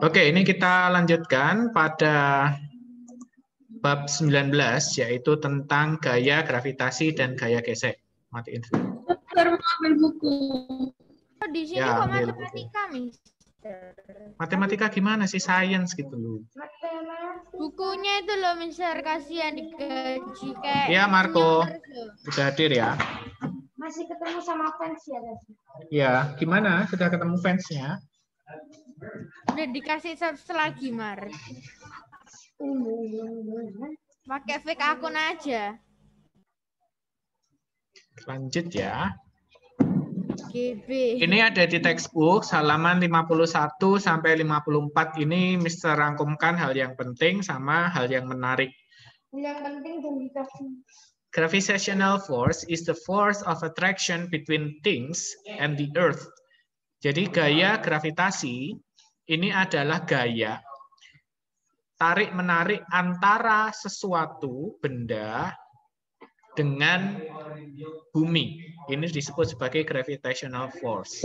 Oke, ini kita lanjutkan pada bab 19, yaitu tentang gaya gravitasi dan gaya gesek. Matiin dulu. Baru mau ambil buku. Oh, di sini Ya, kok ambil matematika, Mister? Matematika gimana sih? Sains gitu loh. Bukunya itu loh, Mister, kasihan digaji kayak Iya, Marco. senyum terus loh. Sudah hadir ya? Masih ketemu sama fans ya, guys? Ya, gimana? Sudah ketemu fansnya? Udah dikasih subs lagi, Mar. Pakai fake akun aja. Lanjut ya. GB. Ini ada di textbook halaman 51 sampai 54. Ini Mister rangkumkan hal yang penting sama hal yang menarik. Yang penting jangan dikasih. Gravitational force is the force of attraction between things and the earth. Jadi gaya gravitasi ini adalah gaya tarik-menarik antara sesuatu benda dengan bumi. Ini disebut sebagai gravitational force.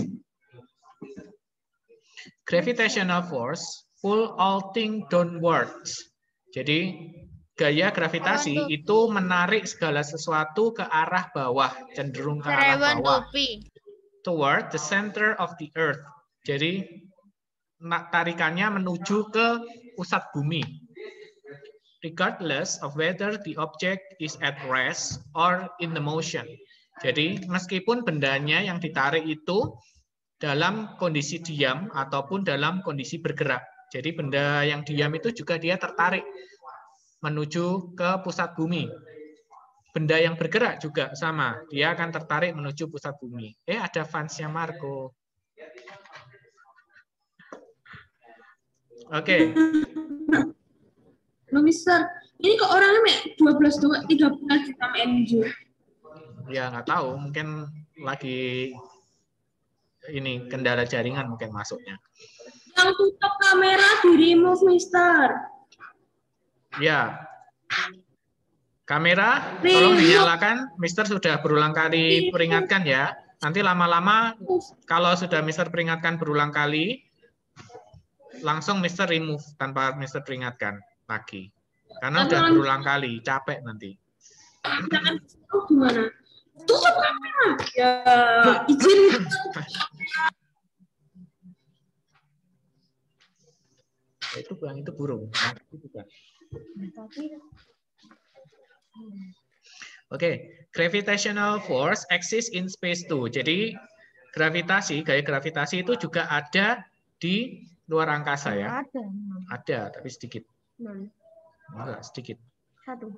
Gravitational force pull all things downwards. Jadi gaya gravitasi itu menarik segala sesuatu ke arah bawah, cenderung ke arah bawah. Toward the center of the earth. Jadi tarikannya menuju ke pusat bumi. Regardless of whether the object is at rest or in the motion. Jadi meskipun bendanya yang ditarik itu dalam kondisi diam ataupun dalam kondisi bergerak. Jadi benda yang diam itu juga dia tertarik menuju ke pusat bumi. Benda yang bergerak juga sama, dia akan tertarik menuju pusat bumi. Ada fansnya Marco. Oke. Loh, Mister, ini kok orangnya 13 sama NJ. Ya nggak tahu, mungkin lagi ini kendala jaringan mungkin masuknya. Yang tutup kamera di remove, Mister. Ya. Kamera tolong dinyalakan. Mister sudah berulang kali peringatkan ya. Nanti lama-lama kalau sudah Mister peringatkan berulang kali, langsung Mister remove tanpa Mister peringatkan lagi. Karena udah berulang kali, capek nanti. Gimana? Tutup kamera. Ya, izin. Itu burung. Oke, gravitational force exists in space too. Jadi gaya gravitasi itu juga ada di luar angkasa ya. Ada, tapi sedikit. Enggak, sedikit. 1.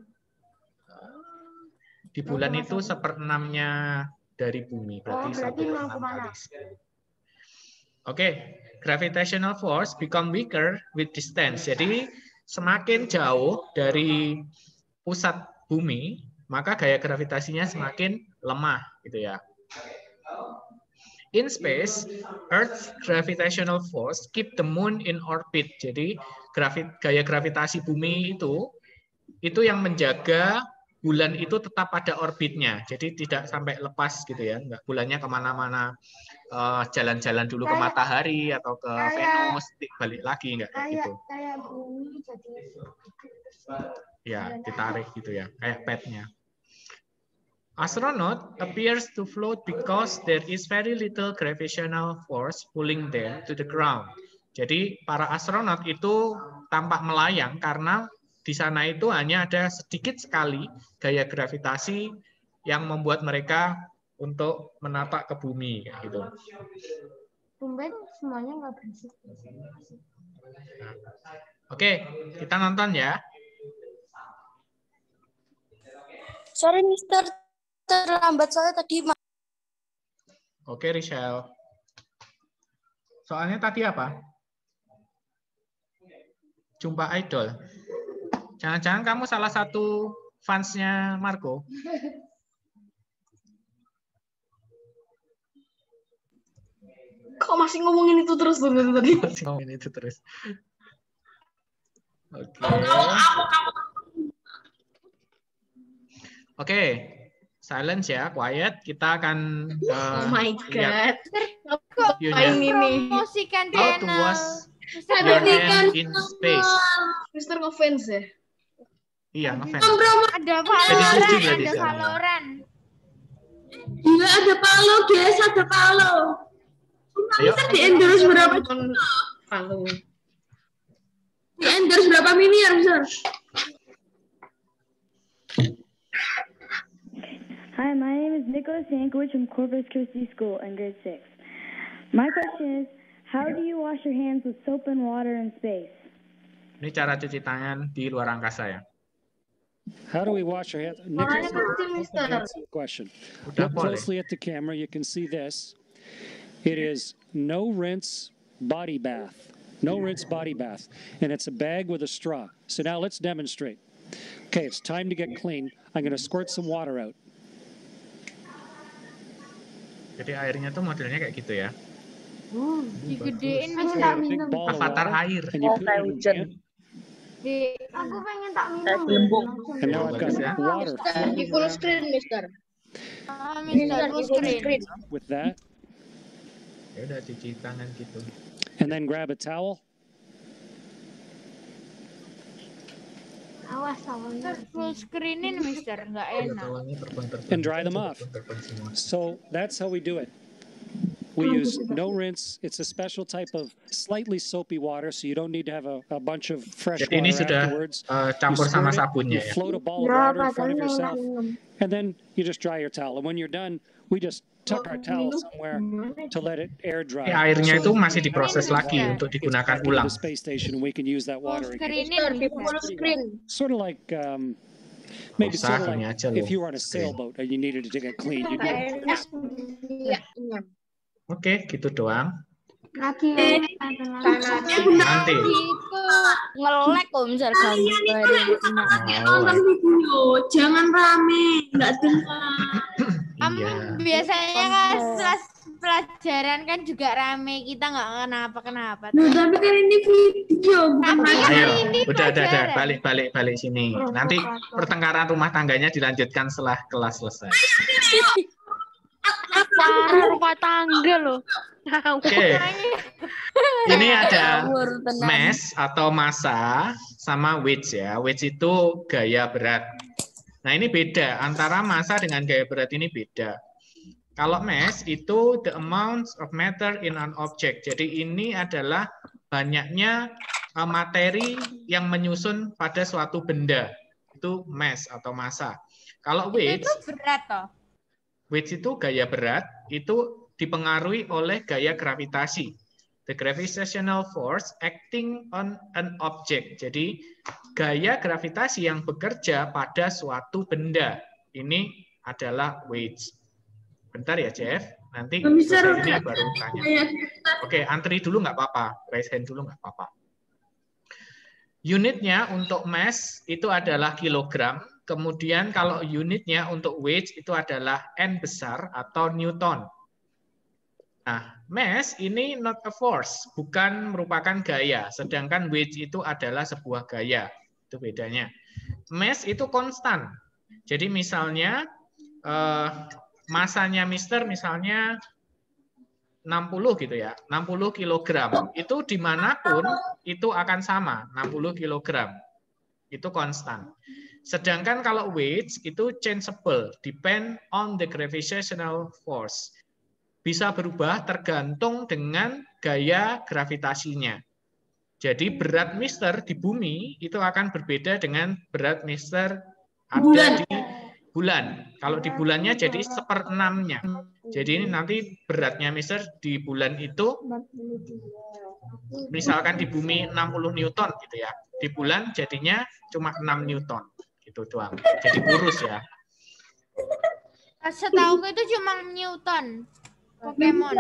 Di bulan itu 1/6-nya dari bumi, berarti 1/6 kali. Oke, gravitational force become weaker with distance. Jadi semakin jauh dari pusat bumi, maka gaya gravitasinya semakin lemah, gitu ya. In space, Earth's gravitational force keep the moon in orbit. Jadi gaya gravitasi bumi itu yang menjaga bulan itu tetap pada orbitnya. Jadi tidak sampai lepas gitu ya. Enggak, bulannya kemana-mana, jalan-jalan dulu ke matahari atau ke Venus, balik lagi enggak kayak gitu. Kayak bumi jadi. Ya, ditarik gitu ya, kayak petnya. Astronaut appears to float because there is very little gravitational force pulling them to the ground. Jadi para astronot itu tampak melayang karena di sana itu hanya ada sedikit sekali gaya gravitasi yang membuat mereka untuk menapak ke bumi gitu. Tumben semuanya nggak berisik. Oke, kita nonton ya. Sorry, Mister, terlambat soalnya tadi. Oke, Richelle. Soalnya tadi apa? Jumpa idol. Jangan-jangan kamu salah satu fansnya Marco? Kok masih ngomongin itu terus tadi? Masih ngomongin itu terus. Oke. Oke, silence ya, quiet. Kita akan Oh my God. Kok viewnya. promosikan How to channel watch your hand in space. Mister ngefans ya? Iya, ngefans. Ada Jadi 7 Valorant, berarti ada sekarang. Valorant. Iya ada Palo, guys, ada Palo. Ayo. Mister di endorse berapa? Halo. Di endorse berapa miliar, Mister? Hi, my name is Nicholas Yankovic from Corpus Christi School in grade 6. My question is, how do you wash your hands with soap and water in space? Ini cara cuci tangan di luar angkasa ya. How do we wash our hands? Nicholas, Mister. that's the question. Udah Look boleh. closely at the camera. You can see this. It is no rinse body bath. No rinse body bath. And it's a bag with a straw. So now let's demonstrate. Okay, it's time to get clean. I'm going to squirt some water out. Jadi airnya tuh modelnya kayak gitu ya. Digedein You Mister. got a big ball of Avatar water, air. and you put it in the Di Aku pengen tak minum. and now I've got Bagus ya. water Di full screen, Mister. Mister full screen. with that, Ya udah cuci tangan gitu. and then grab a towel. Awas awalnya. Full screenin Mister, nggak enak. Tawanya terbang-terbang. And dry them off. Terbang semua. So that's how we do it. We use no rinse. It's a special type of slightly soapy water, so you don't need to have a bunch of fresh Jadi ini water sudah afterwards. campur You sama squirt it, sabunnya you ya. float a ball of Ya, water in front of padahal yourself, minum. and then you just dry your towel. And when you're done, we just tuck our towel somewhere to let it air dry. Ini airnya itu So masih diproses lagi Iya. untuk it's digunakan back into ulang. the space station, we can use that Full water again. screenin Di Mister. full screen. Sort of like maybe Usah, sort of gini like aja if loh. you were on a sailboat and you needed to get clean, you do it. Iya, iya. Oke, gitu doang. Lagi ya. Nanti. Itu ngelek kok misal kamu Nonton video, jangan rame, nggak dengar. Kamu Iya. biasanya kan kelas pelajaran kan juga rame, kita nggak kenapa-kenapa. Nah, tapi kan ini video, bukan Tapi rame. Ayo, ini udah, pelajaran. balik sini. Nanti pertengkaran rumah tangganya dilanjutkan setelah kelas selesai. Rumah tangga loh. Oke, ini ada mass atau massa sama weight ya. Weight itu gaya berat. Nah ini beda antara massa dengan gaya berat ini beda. Kalau mass itu the amount of matter in an object. Jadi ini adalah banyaknya materi yang menyusun pada suatu benda. Itu mass atau massa. Kalau weight, Itu berat toh. weight itu gaya berat, itu dipengaruhi oleh gaya gravitasi. The gravitational force acting on an object. Jadi gaya gravitasi yang bekerja pada suatu benda. Ini adalah weight. Bentar ya, Jeff. Nanti selesai ini baru tanya. Oke, antri dulu nggak apa-apa. Raise hand dulu nggak apa-apa. Unitnya untuk mass itu adalah kilogram. Kemudian kalau unitnya untuk weight itu adalah N besar atau Newton. Nah, mass ini not a force, bukan merupakan gaya. Sedangkan weight itu adalah sebuah gaya. Itu bedanya. Mass itu konstan. Jadi misalnya masanya Mister misalnya 60 gitu ya, 60 kilogram. Itu dimanapun itu akan sama, 60 kilogram. Itu konstan. Sedangkan kalau weight itu changeable, depend on the gravitational force. Bisa berubah tergantung dengan gaya gravitasinya. Jadi berat Mister di bumi itu akan berbeda dengan berat Mister ada di bulan. Kalau di bulannya jadi 1/6-nya. Jadi ini nanti beratnya Mister di bulan itu misalkan di bumi 60 Newton gitu ya. Di bulan jadinya cuma 6 Newton. Gitu doang. Jadi kurus ya. Setahu itu cuma Newton. Pokemon.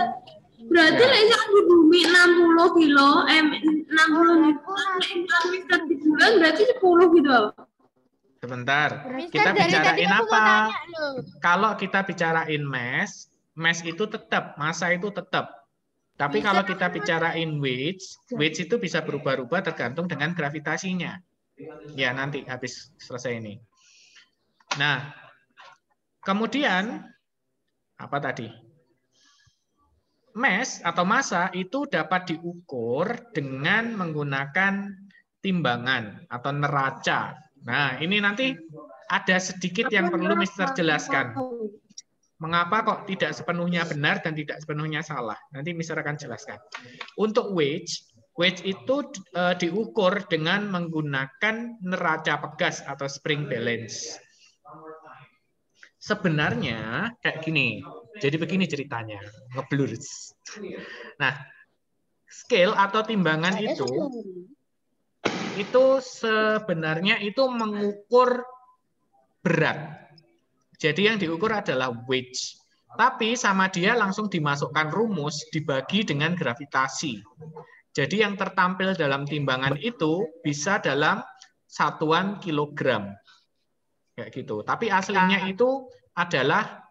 Berarti lek sak di bumi 60 kilo, 60 Mister di bulan berarti 10 gitu apa? Sebentar. Mister, Kita dari bicarain tadi aku mau apa? tanya loh. Kalau kita bicarain mass itu tetap, massa itu tetap. Tapi kalau kita bicarain weight itu bisa berubah-ubah tergantung dengan gravitasinya. Ya, nanti habis selesai ini. Nah, kemudian apa tadi? mass atau massa itu dapat diukur dengan menggunakan timbangan atau neraca. Nah, ini nanti ada sedikit yang perlu Mister jelaskan. Mengapa kok tidak sepenuhnya benar dan tidak sepenuhnya salah? Nanti Mister akan jelaskan. Untuk wage itu diukur dengan menggunakan neraca pegas atau spring balance. Sebenarnya kayak gini. Jadi begini ceritanya, ngeblur. Nah, scale atau timbangan itu sebenarnya itu mengukur berat. Jadi yang diukur adalah wage. Tapi sama dia langsung dimasukkan rumus dibagi dengan gravitasi. Jadi yang tertampil dalam timbangan itu bisa dalam satuan kilogram. Kayak gitu. Tapi aslinya itu adalah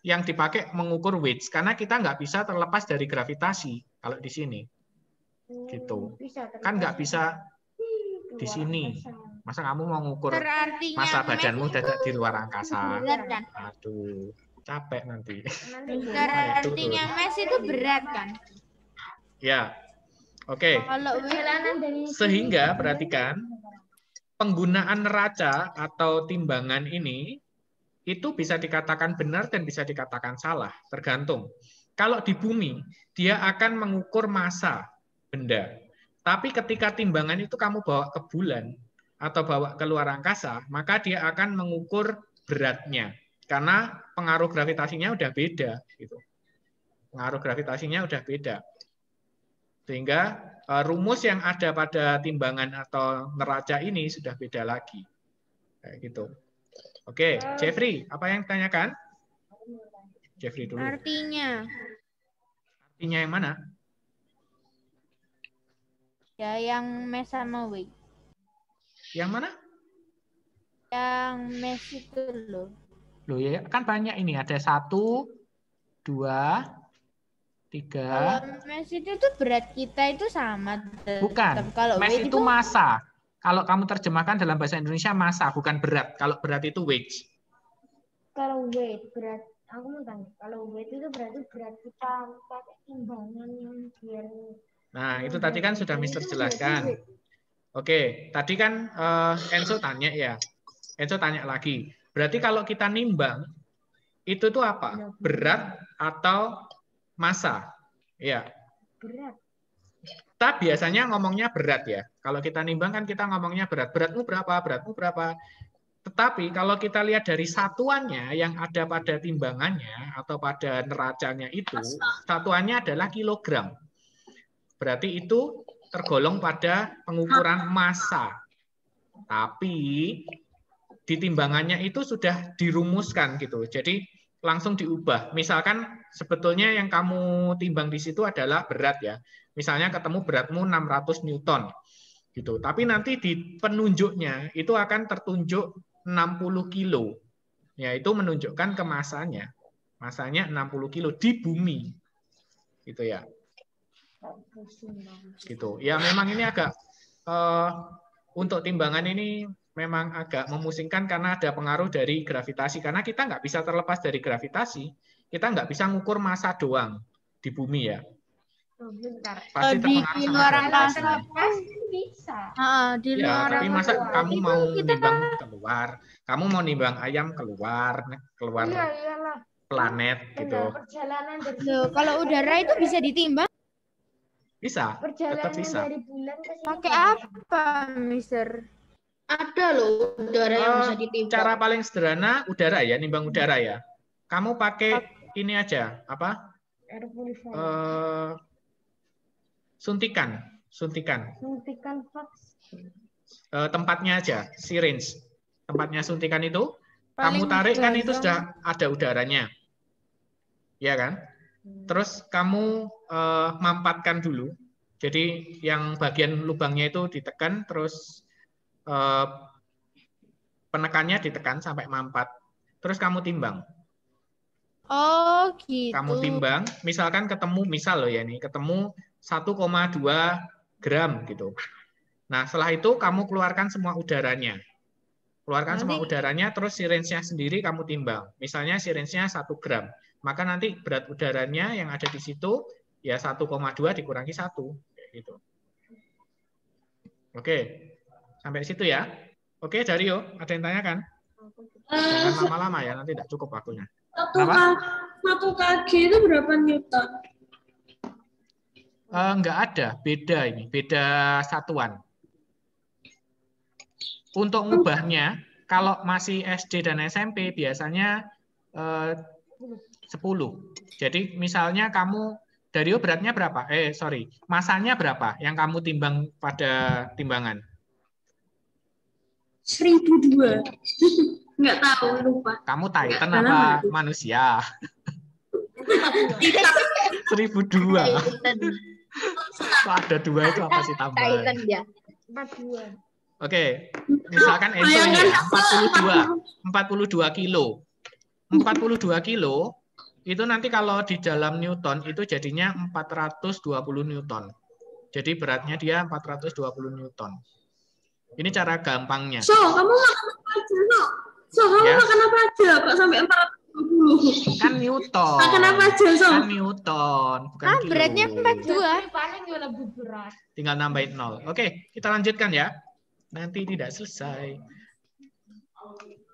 yang dipakai mengukur wage, karena kita nggak bisa terlepas dari gravitasi kalau di sini, gitu. Kan nggak bisa di sini. Masa kamu mau ngukur masa badanmu dadak di luar angkasa? Aduh, capek nanti. Artinya mes itu berat kan? Ya, oke. Sehingga perhatikan penggunaan neraca atau timbangan ini itu bisa dikatakan benar dan bisa dikatakan salah, tergantung. Kalau di bumi, dia akan mengukur massa benda. Tapi ketika timbangan itu kamu bawa ke bulan atau bawa ke luar angkasa, maka dia akan mengukur beratnya. Karena pengaruh gravitasinya udah beda. Gitu. Pengaruh gravitasinya udah beda. Sehingga rumus yang ada pada timbangan atau neraca ini sudah beda lagi. Kayak gitu. Oke, Jeffrey, apa yang ditanyakan? Jeffrey dulu. Artinya yang mana? Ya, yang mes sama wig. Yang mana? Yang mes itu loh. Loh ya, kan banyak ini. Ada 1, 2, 3. Kalau mes itu tuh berat kita itu sama. Bukan. Kalau mes weight itu massa. Kalau kamu terjemahkan dalam bahasa Indonesia massa, bukan berat. Kalau berat itu wage. Kalau weight berat, aku mau tanya. Kalau weight itu berarti berat kita pakai timbangan yang biar. Nah, itu tadi kan sudah Mister jelaskan. Oke, tadi kan Enzo tanya ya. Enzo tanya lagi. Berarti kalau kita nimbang, itu tuh apa? Berat atau massa? Ya. Berat. Kita biasanya ngomongnya berat ya. Kalau kita nimbang kan kita ngomongnya berat. Beratmu berapa? Beratmu berapa? Tetapi kalau kita lihat dari satuannya yang ada pada timbangannya atau pada neracanya itu, satuannya adalah kilogram. Berarti itu tergolong pada pengukuran massa. Tapi di timbangannya itu sudah dirumuskan gitu. Jadi langsung diubah. Misalkan sebetulnya yang kamu timbang di situ adalah berat ya. Misalnya ketemu beratmu 600 Newton gitu. Tapi nanti di penunjuknya itu akan tertunjuk 60 kilo. Ya, itu menunjukkan ke masanya. Masanya 60 kilo di bumi. Gitu ya. Gitu. Ya memang ini agak untuk timbangan ini memang agak memusingkan karena ada pengaruh dari gravitasi. Karena kita nggak bisa terlepas dari gravitasi. Kita nggak bisa ngukur massa doang di bumi ya. Pasti terpengaruh di sama luar gravitasi. angkasa Bisa. di Ya, luar tapi masa angkasa kamu itu mau kita nimbang keluar, kamu mau nimbang ayam keluar Iya, iyalah. planet gitu. Perjalanan dari Loh, kalau udara itu bisa ditimbang Bisa, tetap perjalanan bisa. dari bulan ke sini. pakai apa, Mister? Ada loh udara yang bisa ditimbang. Cara paling sederhana udara ya, nimbang udara ya. Kamu pakai ini aja, apa? Air purifier. Suntikan. Suntikan fax. Tempatnya aja, syringe. Tempatnya suntikan itu, kamu Paling tarik kan itu gampang. sudah ada udaranya. Ya kan? Terus kamu mampatkan dulu. Jadi yang bagian lubangnya itu ditekan, terus penekannya ditekan sampai mampat. Terus kamu timbang. Oh, gitu. Kamu timbang, misalkan ketemu, misal loh ya ini, ketemu 1,2 gram gitu. Nah, setelah itu kamu keluarkan semua udaranya. Keluarkan semua udaranya, terus syringe-nya sendiri kamu timbang. Misalnya syringe-nya 1 gram. Maka nanti berat udaranya yang ada di situ ya 1,2 dikurangi 1. Gitu. Oke, sampai situ ya. Oke, Dario, ada yang tanyakan? Jangan lama-lama ya, nanti tidak cukup waktunya. 1 kg itu berapa Newton? Enggak ada, beda ini, beda satuan. Untuk ngubahnya, kalau masih SD dan SMP biasanya 10. Jadi misalnya kamu, Dario beratnya berapa? Masanya berapa yang kamu timbang pada timbangan? 1002. Nggak tahu, lupa. Kamu Titan apa manusia? 1002. Kok ada 2 itu apa sih tambahan? Titan ya. 42. Oke, misalkan Enzo ini ya, 42 kilo. 42 kilo itu nanti kalau di dalam Newton itu jadinya 420 Newton. Jadi beratnya dia 420 Newton. Ini cara gampangnya. So, kamu makan apa aja, So? Kamu makan apa aja, Pak, sampai 420? Kan Newton. Makan apa aja, So? Kan Newton, bukan kilo. Beratnya 42. Paling lebih berat. Tinggal nambahin 0. Oke, kita lanjutkan ya. Nanti tidak selesai.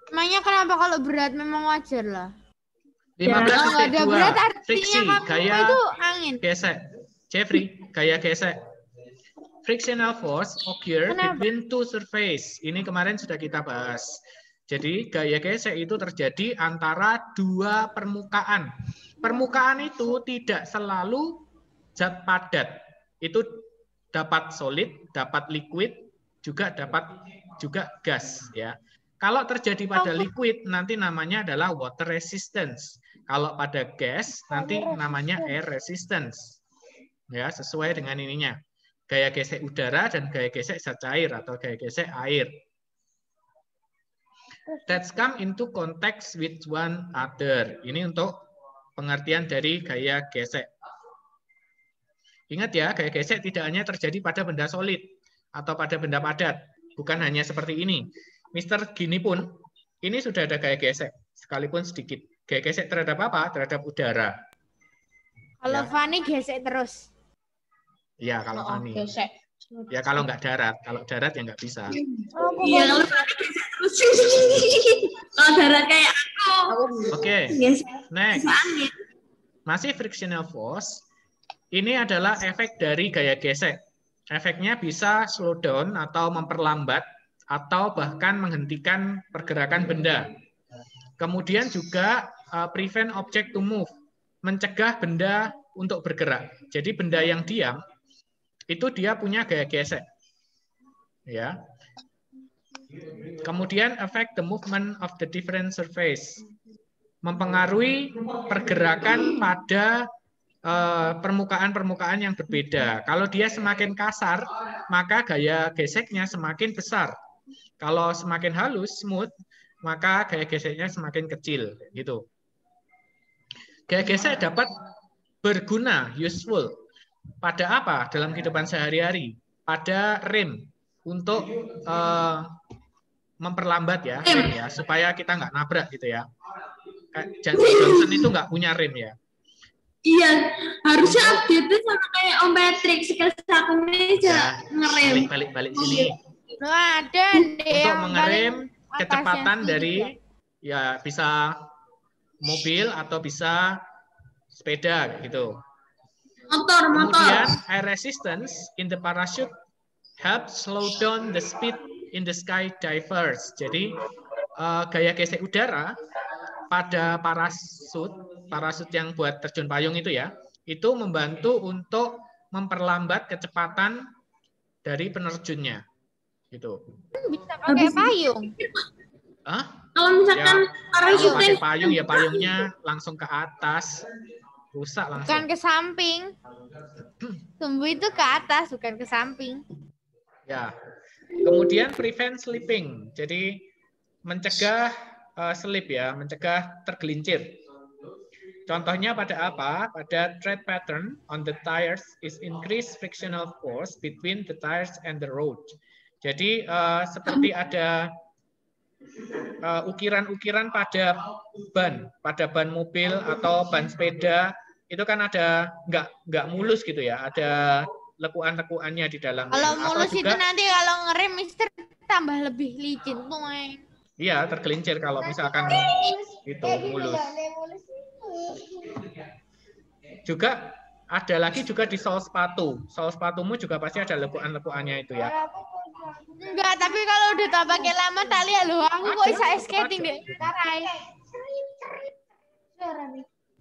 Emangnya kenapa kalau berat memang wajar lah? 15.2. Kalau ada berat Friksi, artinya kamu gaya itu angin. gesek. Jeffrey, gaya gesek. Frictional force occur between two surface. Ini kemarin sudah kita bahas. Jadi gaya gesek itu terjadi antara 2 permukaan. Permukaan itu tidak selalu zat padat. Itu dapat solid, dapat liquid, dapat gas ya. Kalau terjadi pada liquid nanti namanya adalah water resistance. Kalau pada gas nanti namanya air resistance. Ya, sesuai dengan ininya. Gaya gesek udara dan gaya gesek zat cair atau gaya gesek air. Let's come into context with one other. Ini untuk pengertian dari gaya gesek. Ingat ya, gaya gesek tidak hanya terjadi pada benda solid atau pada benda padat. Bukan hanya seperti ini. Mister gini pun, ini sudah ada gaya gesek, sekalipun sedikit. Gaya gesek terhadap apa? Terhadap udara. Kalau Fani gesek terus. Ya, kalau Fani. Ya, kalau nggak darat. Kalau darat ya nggak bisa. Iya, kalau terus. Kalau darat kayak aku. Oke, next. Masih frictional force. Ini adalah efek dari gaya gesek. Efeknya bisa slow down atau memperlambat atau bahkan menghentikan pergerakan benda. Kemudian juga prevent object to move, mencegah benda untuk bergerak. Jadi benda yang diam itu dia punya gaya gesek. Ya. Kemudian affect the movement of the different surface. Mempengaruhi pergerakan pada permukaan-permukaan yang berbeda. Kalau dia semakin kasar, maka gaya geseknya semakin besar. Kalau semakin halus, smooth, maka gaya geseknya semakin kecil. Gitu. Gaya gesek dapat berguna, useful. Pada apa? Dalam kehidupan sehari-hari. Pada rem. Untuk memperlambat ya, rem ya, supaya kita nggak nabrak gitu ya. Johnson itu nggak punya rem ya. Iya, harusnya update sama kayak Om Patrick. Sekarang aku aja ngerem. Balik sini. Ada untuk mengerem kecepatan dari ya bisa mobil atau bisa sepeda gitu. Motor. Kemudian air resistance in the parachute help slow down the speed in the skydivers. Jadi gaya gesek udara pada parasut yang buat terjun payung itu ya, itu membantu untuk memperlambat kecepatan dari penerjunnya. Gitu. Bisa pakai payung. Hah? Kalau misalkan parasut pakai payung ya payungnya langsung ke atas, rusak langsung. Bukan ke samping. Tumbuh itu ke atas, bukan ke samping. Ya. Kemudian prevent slipping. Jadi mencegah slip ya, mencegah tergelincir. Contohnya pada apa? Pada tread pattern on the tires is increased frictional force between the tires and the road. Jadi seperti ada ukiran-ukiran pada ban mobil atau ban sepeda itu kan ada nggak mulus gitu ya, ada lekuan-lekuannya di dalamnya. Kalau Atau mulus itu juga, nanti kalau ngerem Mister tambah lebih licin tuh. iya, tergelincir kalau misalkan itu mulus. Juga ada lagi juga di sol sepatu. Sol sepatumu juga pasti ada lekuan-lekuannya itu ya. Enggak, tapi kalau udah tak pakai lama tak lihat loh. Aku kok bisa skating deh.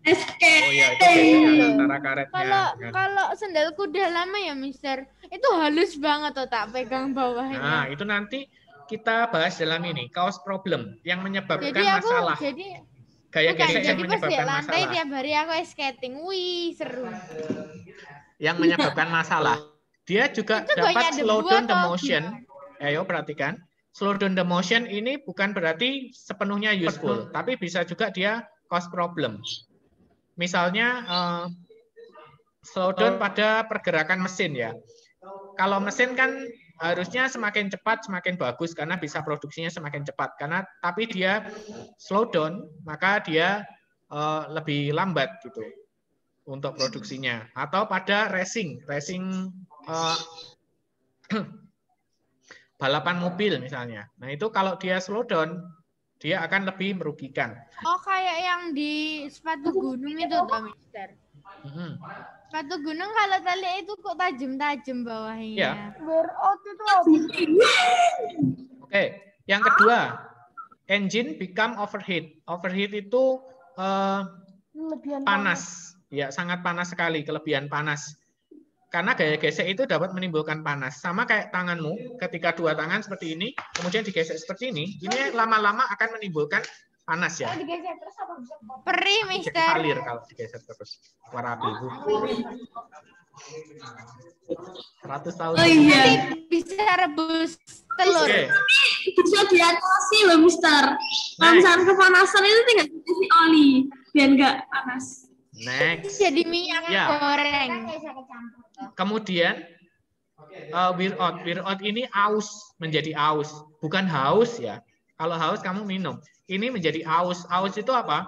Oh iya, itu beda antara karetnya. Kalau sendalku udah lama ya Mister, itu halus banget tuh tak pegang bawahnya. Nah, itu nanti kita bahas dalam ini, kaos problem yang menyebabkan masalah. Gaya gesek yang menyebabkan lantai masalah. Tiap hari aku skating, wih seru. Yang menyebabkan masalah. Dia juga itu dapat slow down the motion. Ayo perhatikan. Slow down the motion ini bukan berarti sepenuhnya useful, tapi bisa juga dia cause problem. Misalnya slow down pada pergerakan mesin ya. Kalau mesin kan harusnya semakin cepat semakin bagus karena bisa produksinya semakin cepat. Tapi dia slow down maka dia lebih lambat gitu untuk produksinya. Atau pada racing balapan mobil misalnya. Nah itu kalau dia slow down dia akan lebih merugikan. Oh kayak yang di sepatu gunung itu toh Mister. Sepatu gunung kalau tali itu kok tajam-tajam bawahnya. Ya. Burnout itu Oke, yang kedua, engine become overheat. Overheat itu panas, ya sangat panas sekali, kelebihan panas. Karena gaya gesek itu dapat menimbulkan panas. Sama kayak tanganmu, ketika dua tangan seperti ini, kemudian digesek seperti ini lama-lama akan menimbulkan panas ya. Perih Mister. Jadi kalir kalau digeser terus. Warna biru. 100 tahun. Oh iya. Bisa rebus telur. Oke. Bisa diatasi loh Mister. Kalau misalnya kepanasan itu tinggal dikasih oli biar nggak panas. Next. Jadi minyak goreng. Kemudian wear out. Wear out ini aus, menjadi aus. Bukan haus ya. Kalau haus kamu minum. Ini menjadi aus. Aus itu apa?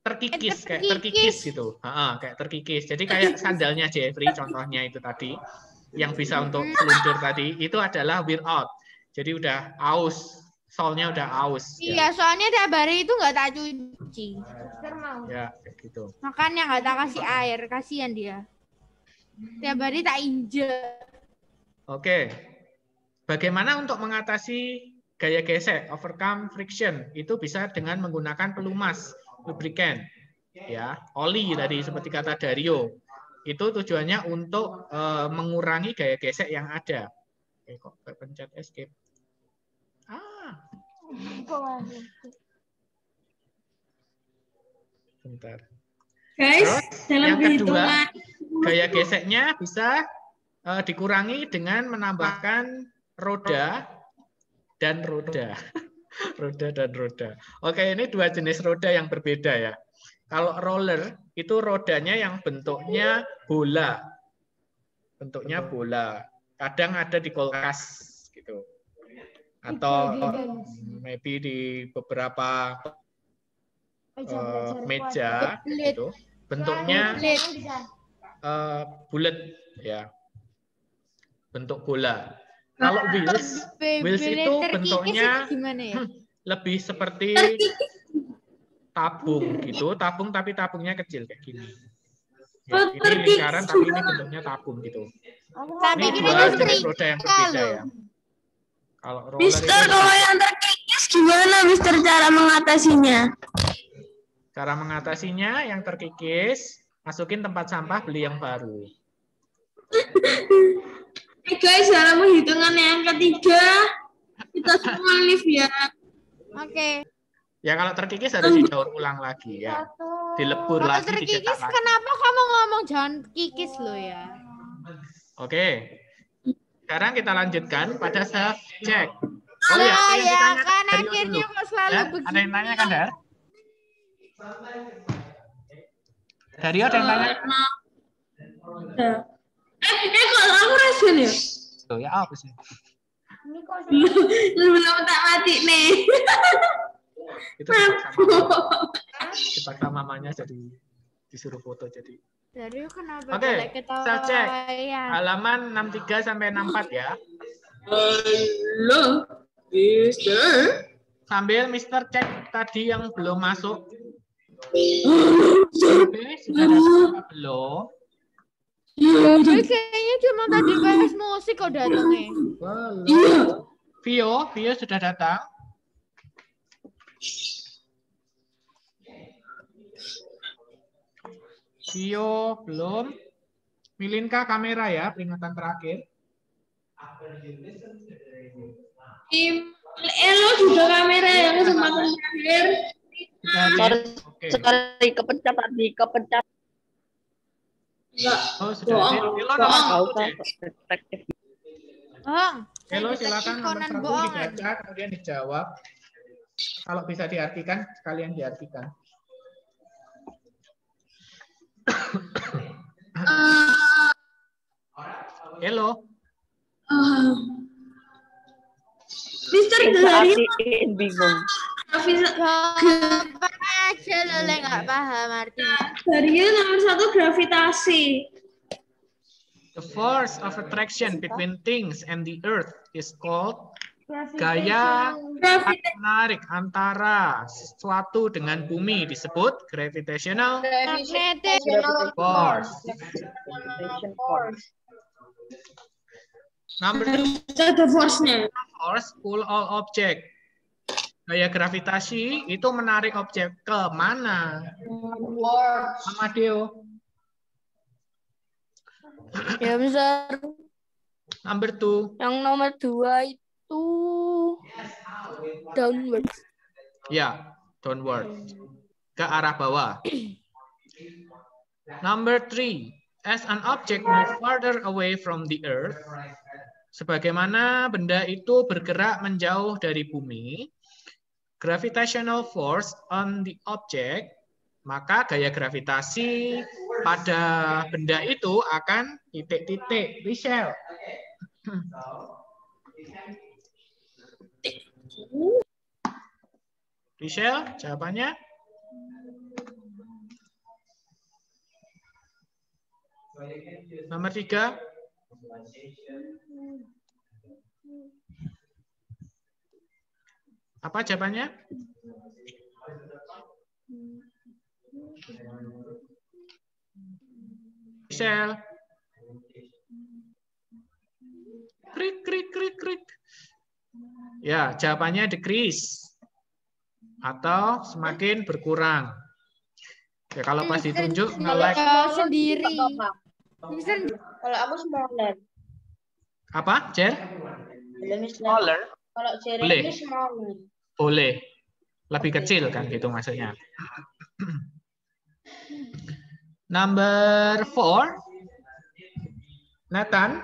Terkikis, kayak terkikis gitu. Kayak terkikis. Jadi kayak sandalnya Jeffrey contohnya itu tadi. Yang bisa untuk seluncur tadi. Itu adalah wear out. Jadi udah aus. Solnya udah aus. Iya, soalnya tiap hari itu nggak tak cuci. Ya, kayak gitu. Makanya nggak tak kasih air. Kasihan dia. Tiap hari tak injek. Oke. Bagaimana untuk mengatasi gaya gesek, overcome friction? Itu bisa dengan menggunakan pelumas, lubricant, ya, oli tadi seperti kata Dario. Itu tujuannya untuk mengurangi gaya gesek yang ada. Oke, kok pencet escape? Bentar. Guys, Terus, dalam yang kedua, perhitungan gaya geseknya bisa dikurangi dengan menambahkan roda dan roda. Roda dan roda. Oke, ini dua jenis roda yang berbeda ya. Kalau roller, itu rodanya yang bentuknya bola. Bentuknya bola. Kadang ada di kulkas gitu. Atau maybe di beberapa meja gitu. Bentuknya bulat ya. Bentuk bola. Kalau wheels itu bentuknya lebih seperti tabung gitu, tabung tapi tabungnya kecil kayak gini. Ya, ini lingkaran tapi ini bentuknya tabung gitu. Ini dua jenis roda yang berbeda ya. Kalau roller Mister, kalau yang terkikis gimana Mister cara mengatasinya? Cara mengatasinya yang terkikis, masukin tempat sampah, beli yang baru. Guys, dalam hitungan yang ketiga kita semua lift ya. Oke. Ya kalau terkikis harus didaur ulang lagi ya. Dilebur Kalau lagi, terkikis, dicetak lagi. kenapa kamu ngomong jangan kikis lo ya? Oke. Sekarang kita lanjutkan pada self check. Oh ya, ya, yang ditanya kan Dario akhirnya dulu. kok selalu Ya, begini. ada yang tanya kan, Dar? Dario ada yang tanya? Kalau aku respon ya? Tuh, ya apa sih? Belum tak mati nih. Itu dipaksa mamanya jadi disuruh foto jadi. Dari kenapa Oke, kita cek halaman 63 sampai 64 ya. Halo, Mister. Sambil Mister cek tadi yang belum masuk. Oke, sudah datang apa belum? Kayaknya cuma tadi pas musik kok datangnya. Vio sudah datang. Vio belum. Milinka kamera ya, peringatan terakhir. Elo juga kamera yang kesempatan terakhir. Sorry, kepencet tadi, kepencet. Oh, sudah. Elo nomor 1. Elo silakan nomor 1 dibaca, kemudian dijawab. Kalau bisa diartikan, kalian diartikan. Hello. Mister dari bingung. Gampang aja lo nggak paham artinya. Dari nomor 1 gravitasi. The force of attraction between things and the earth is called gaya menarik antara sesuatu dengan bumi disebut gravitational force. Number 2, The force-nya. force pull all object. Gaya gravitasi itu menarik objek ke mana? Amadeo. Ya, Mister. Number 2. Yang nomor 2 itu downward. Ya, downward. Ke arah bawah. Number 3. As an object move farther away from the earth, sebagaimana benda itu bergerak menjauh dari bumi, gravitational force on the object, maka gaya gravitasi pada benda itu akan titik-titik. Michelle. Michelle, jawabannya? Nomor 3. Apa jawabannya? Michelle. Krik, krik, krik, krik. Ya, jawabannya decrease. Atau semakin berkurang. Ya, kalau pas ditunjuk nge-lag. Sendiri. Kalau aku smaller. Apa, Cer? Smaller. Kalau Boleh. ini smaller. Boleh. Lebih kecil kan gitu maksudnya. Number 4. Nathan.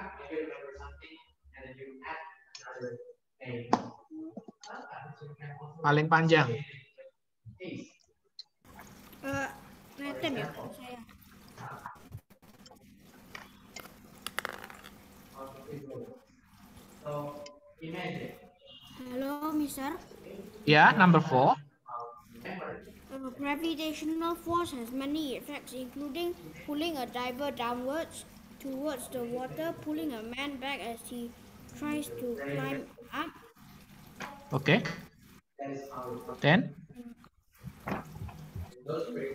Paling panjang. Nathan ya saya. Halo, Mister. Ya, number 4. Gravitational force has many effects, including pulling a diver downwards towards the water, pulling a man back as he tries to climb up. Okay. Then?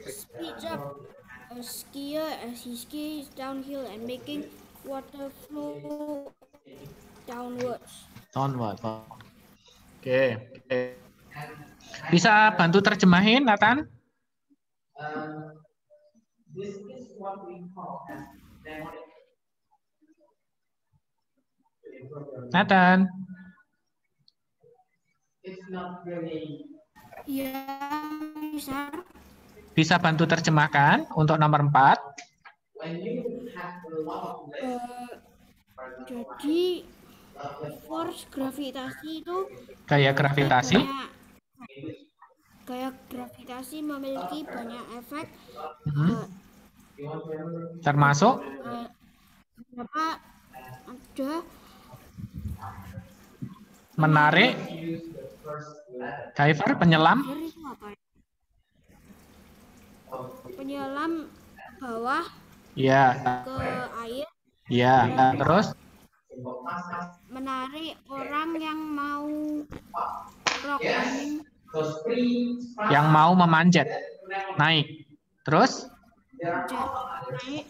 Speeds up a skier as he skis downhill and making water flow downwards. Downward. Oke. Bisa bantu terjemahin, Nathan? Nathan. Ya, bisa. Bisa bantu terjemahkan untuk nomor 4? Jadi force gravitasi itu Gaya gravitasi? Gaya gravitasi memiliki banyak efek. Termasuk? Ada menarik, diver, penyelam? Penyelam bawah Ya. ke air, Ya, terus menarik orang yang mau rock climbing, yang mau memanjat, naik. Terus naik,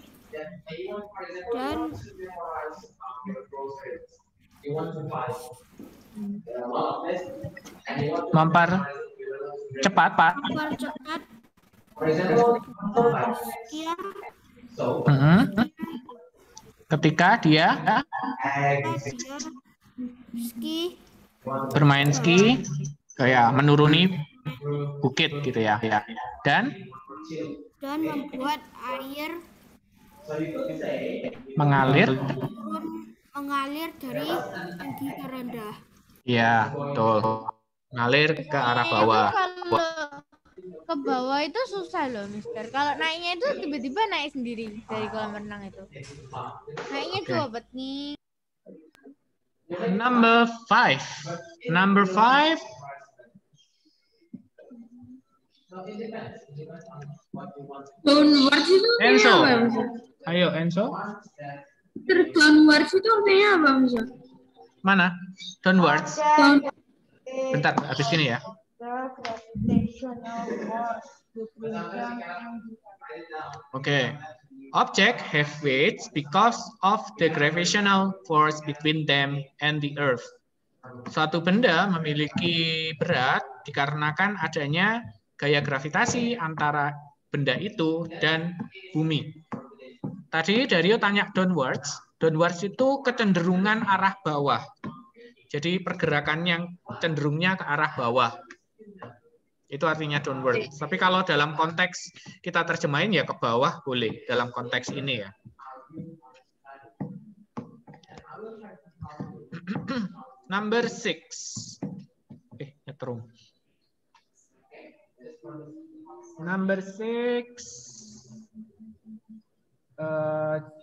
dan mempercepat, Pak. mempercepat sekian Ketika dia ski, bermain ski, kayak menuruni bukit gitu ya. Dan membuat air mengalir dari tinggi ke rendah. Ya, betul. Mengalir ke arah bawah. Kalau ke bawah itu susah loh, Mister. Kalau naiknya itu tiba-tiba naik sendiri dari kolam renang itu. Naiknya tuh obat nih. Number 5. Downwards itu artinya Enzo. apa, Mas? Ayo, Enzo. Downwards itu artinya apa, Mas? Mana? Downwards. Down. Bentar, habis ini ya. Okay. Objects have weights because of the gravitational force between them and the earth. Suatu benda memiliki berat dikarenakan adanya gaya gravitasi antara benda itu dan bumi. Tadi Dario tanya downwards. Downwards itu kecenderungan arah bawah. Jadi pergerakan yang cenderungnya ke arah bawah. Itu artinya downward. Tapi kalau dalam konteks kita terjemahin ya ke bawah boleh dalam konteks ini ya. Number 6. Nyetrum. Number 6.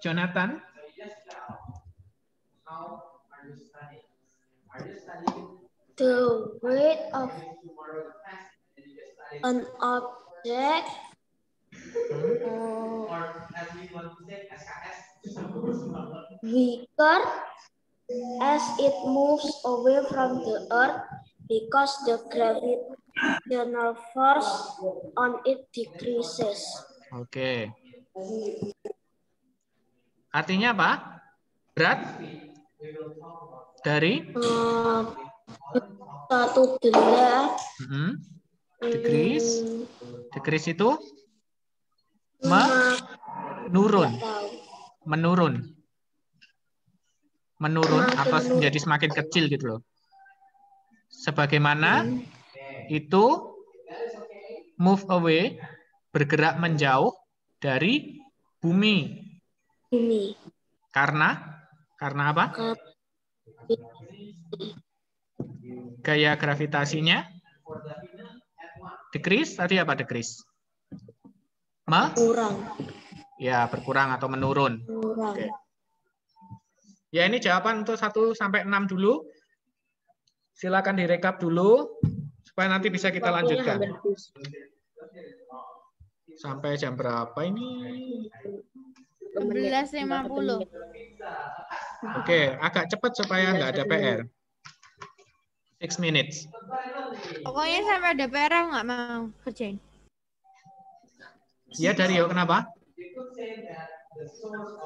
Jonathan. The weight of an object weaker as it moves away from the earth because the gravitational force on it decreases. Oke. Artinya apa? Berat dari Satu benda decrease itu menurun atau menjadi semakin kecil gitu loh. Sebagaimana itu move away, bergerak menjauh dari bumi. Karena apa? Gaya gravitasinya decrease, tadi apa decrease? Berkurang. Ya, berkurang atau menurun. Oke. Ya, ini jawaban untuk 1 sampai 6 dulu. Silakan direkap dulu supaya nanti bisa kita lanjutkan. Sampai jam berapa ini? 11.50. Oke, agak cepat supaya nggak ada PR. 6 minutes. Pokoknya sampai ada PR aku nggak mau kerjain. Ya, Dario, kenapa?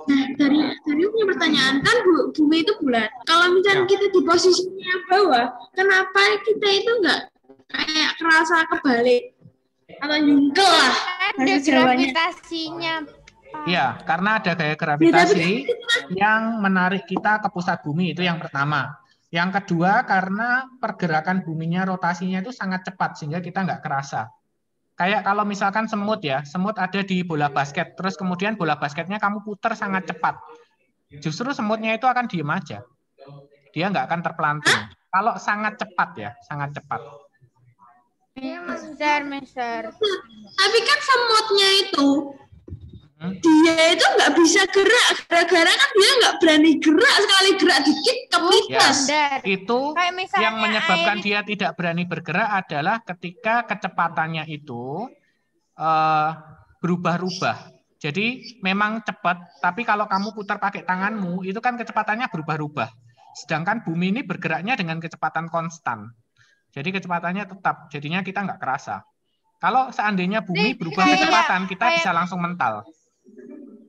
Nah, dari punya pertanyaan, kan bumi itu bulat. Kalau misalnya kita di posisinya bawah, kenapa kita itu nggak kayak kerasa kebalik atau jungkel lah? Ada gravitasinya. Iya, karena ada gaya gravitasi yang menarik kita ke pusat bumi, itu yang pertama. Yang kedua, karena pergerakan buminya, rotasinya itu sangat cepat, sehingga kita nggak kerasa. Kayak kalau misalkan semut ya, semut ada di bola basket, terus kemudian bola basketnya kamu putar sangat cepat. Justru semutnya itu akan diem aja. Dia nggak akan terpelanting. Kalau sangat cepat ya, sangat cepat. Mister. Tapi kan semutnya itu, dia itu nggak bisa gerak. Gara-gara kan dia nggak berani gerak. Sekali gerak dikit, kepitas. Ya, itu yang menyebabkan dia tidak berani bergerak adalah ketika kecepatannya itu berubah-ubah. Jadi memang cepat, tapi kalau kamu putar pakai tanganmu, itu kan kecepatannya berubah-ubah. Sedangkan bumi ini bergeraknya dengan kecepatan konstan. Jadi kecepatannya tetap, jadinya kita nggak kerasa. Kalau seandainya bumi berubah kecepatan, kita bisa langsung mental.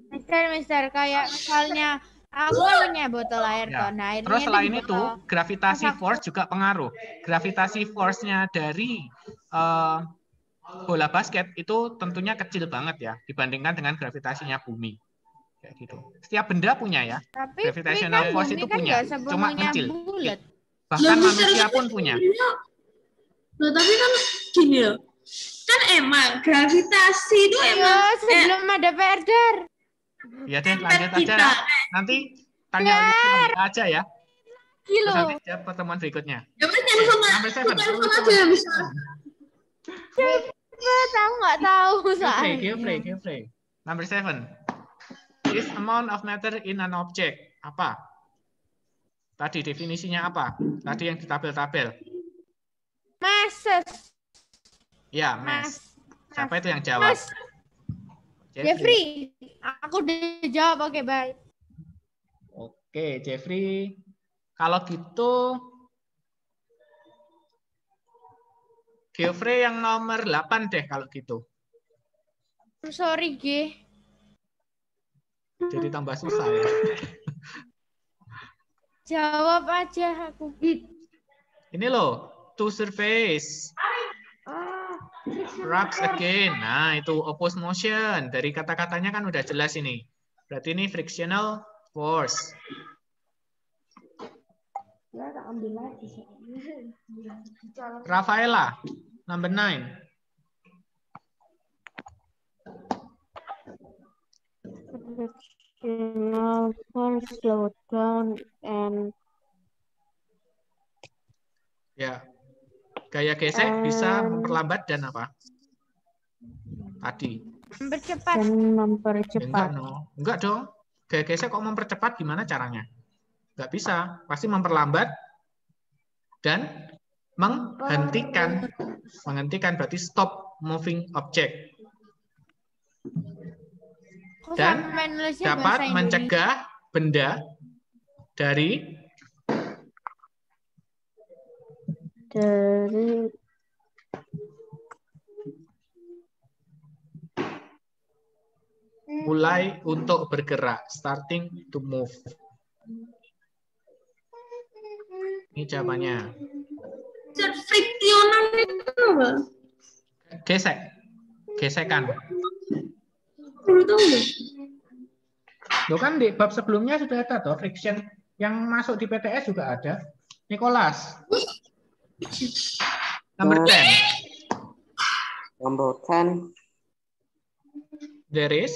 Mister, kayak misalnya aku kan punya botol air Ya. toh. Nah, airnya Terus selain di itu, bawah. gravitasi force juga pengaruh. Gravitasi force-nya dari bola basket itu tentunya kecil banget ya dibandingkan dengan gravitasinya bumi. Kayak gitu. Setiap benda punya ya. Tapi Gravitational force itu kan punya, nggak cuma sepenuhnya kecil. bulat. Bahkan manusia pun punya. Loh, tapi kan gini loh. Kan emang gravitasi itu emang sebelum ada PRDR. Ya deh, lanjut aja. Nanti tanya aja ya. Terus nanti jawab pertemuan berikutnya. Ya, number 7. Cepet, aku nggak tahu soalnya. Geoffrey. Number 7. Is amount of matter in an object. Apa? Tadi definisinya apa? Tadi yang di tabel-tabel. Masses. Ya, mass. Siapa itu yang jawab? Jeffrey. Aku udah jawab. Oke, bye. Oke, Jeffrey. Kalau gitu, Geoffrey yang nomor 8 deh kalau gitu. Sorry, G. Jadi tambah susah ya. Jawab aja aku. Ini loh, to surface. Rubs again. Nah, itu opposed motion. Dari kata-katanya kan udah jelas ini. Berarti ini frictional force. Rafaela, number 9. Frictional force slow down and ya, gaya gesek bisa memperlambat dan apa? Tadi. Mempercepat. Mempercepat. Enggak dong. Gaya gesek kok mempercepat gimana caranya? Enggak bisa. Pasti memperlambat dan menghentikan. Menghentikan berarti stop moving object. Dan dapat mencegah benda dari mulai untuk bergerak, starting to move. Ini jawabannya. Friksional itu apa? Gesekan. Perlu tahu nggak? Loh kan di bab sebelumnya sudah ada toh, friction yang masuk di PTS juga ada. Nicholas. Number 10. Number 10. There is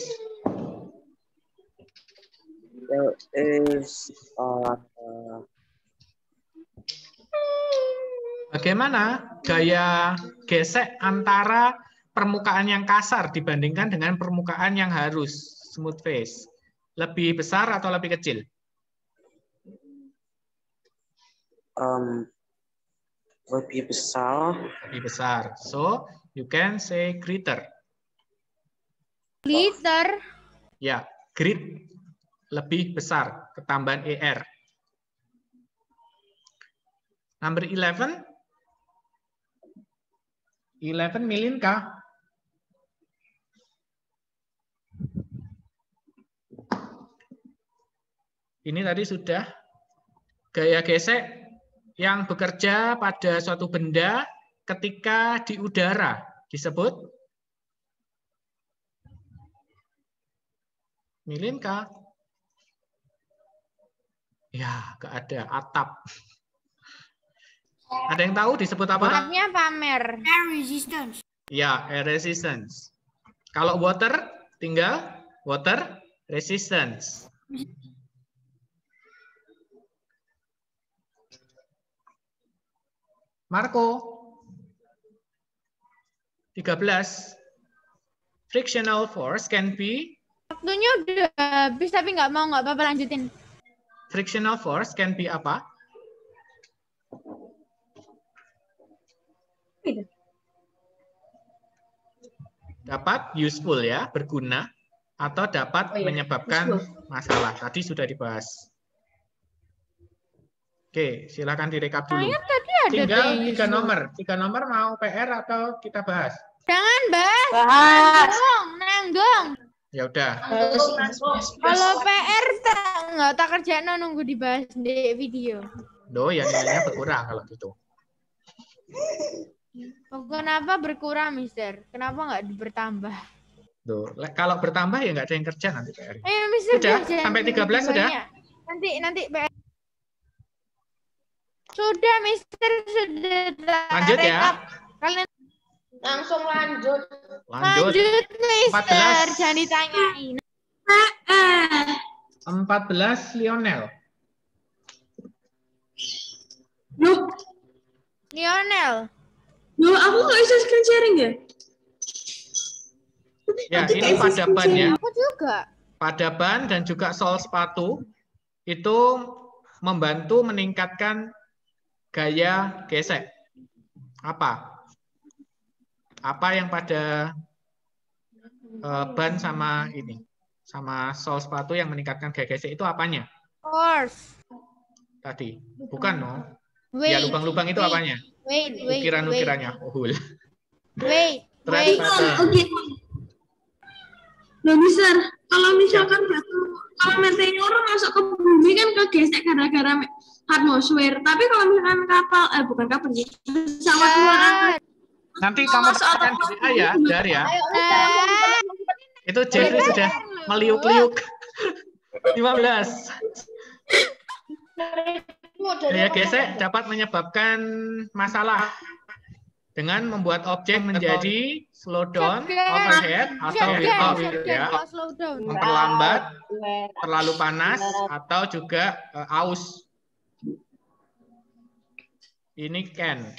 bagaimana gaya gesek antara permukaan yang kasar dibandingkan dengan permukaan yang halus, smooth face? Lebih besar atau lebih kecil? Lebih besar. Lebih besar. So, you can say greater. Greater? Ya, great. Lebih besar. Ketambahan ER. Number 11. 11 Milinka. Ini tadi sudah gaya gesek yang bekerja pada suatu benda ketika di udara disebut Milinka. Ya, nggak ada. Atap. Ada yang tahu disebut apa? Atapnya pamer. Air resistance. Ya, air resistance. Kalau water, tinggal water resistance. Marco. 13. Frictional force can be. Waktunya udah habis tapi nggak apa-apa lanjutin. Frictional force can be apa? Dapat useful ya, berguna atau dapat menyebabkan masalah. Tadi sudah dibahas. Oke, silakan direkap dulu. Tadi ada Tinggal the 3 usual. nomor. 3 nomor mau PR atau kita bahas? Jangan bahas. Bahas. Nanggung. Ya udah. Kalau PR nggak tak kerjaan nunggu dibahas di video. Loh, ya nilainya berkurang kalau gitu. Oh, kenapa berkurang, Mister? Kenapa nggak bertambah? Loh, kalau bertambah ya nggak ada yang kerja nanti PR. Ayo, Mister. Sudah, jangan sampai 13 sudah? banyak. Nanti PR. Sudah, Mister, sudah. Lanjut ya. rekap. Kalian Langsung lanjut. Lanjut. Mister. 14. Jangan ditanyain. 14 Lionel. Loh, Lionel. aku nggak bisa screen sharing ya? Ya, ini pada ban ya. Aku juga. Pada ban dan juga sol sepatu itu membantu meningkatkan gaya gesek. Apa? Apa yang pada ban sama ini, sama sol sepatu yang meningkatkan gaya gesek itu apanya? Force. Tadi, bukan no? Wait. Ya lubang-lubang itu apanya? Wait. Ukiran-ukirannya. Wait. Wait. Oke. Loh, Mister, kalau misalkan kalau meteor masuk ke bumi kan kegesek gara-gara atmosfer. Tapi kalau misalkan kapal, bukan kapal sih, pesawat luar angkasa. Nanti kamu akan dari ya. Itu Jeffrey sudah meliuk-liuk. 15. Gaya gesek dapat menyebabkan masalah dengan membuat objek menjadi slow down, overhead, atau ya, memperlambat, terlalu panas, atau juga aus. Ini Ken,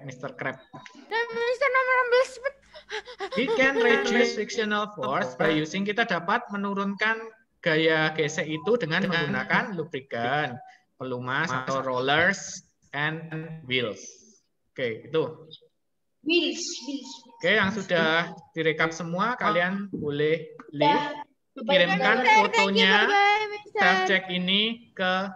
Mr. Crab. Dan Mister nomor 11. We can reduce frictional force by using, kita dapat menurunkan gaya gesek itu dengan menggunakan lubrikan, pelumas atau rollers and wheels. Oke, itu. Wheels. Oke, yang sudah direkap semua, kalian boleh kirimkan fotonya self check ini ke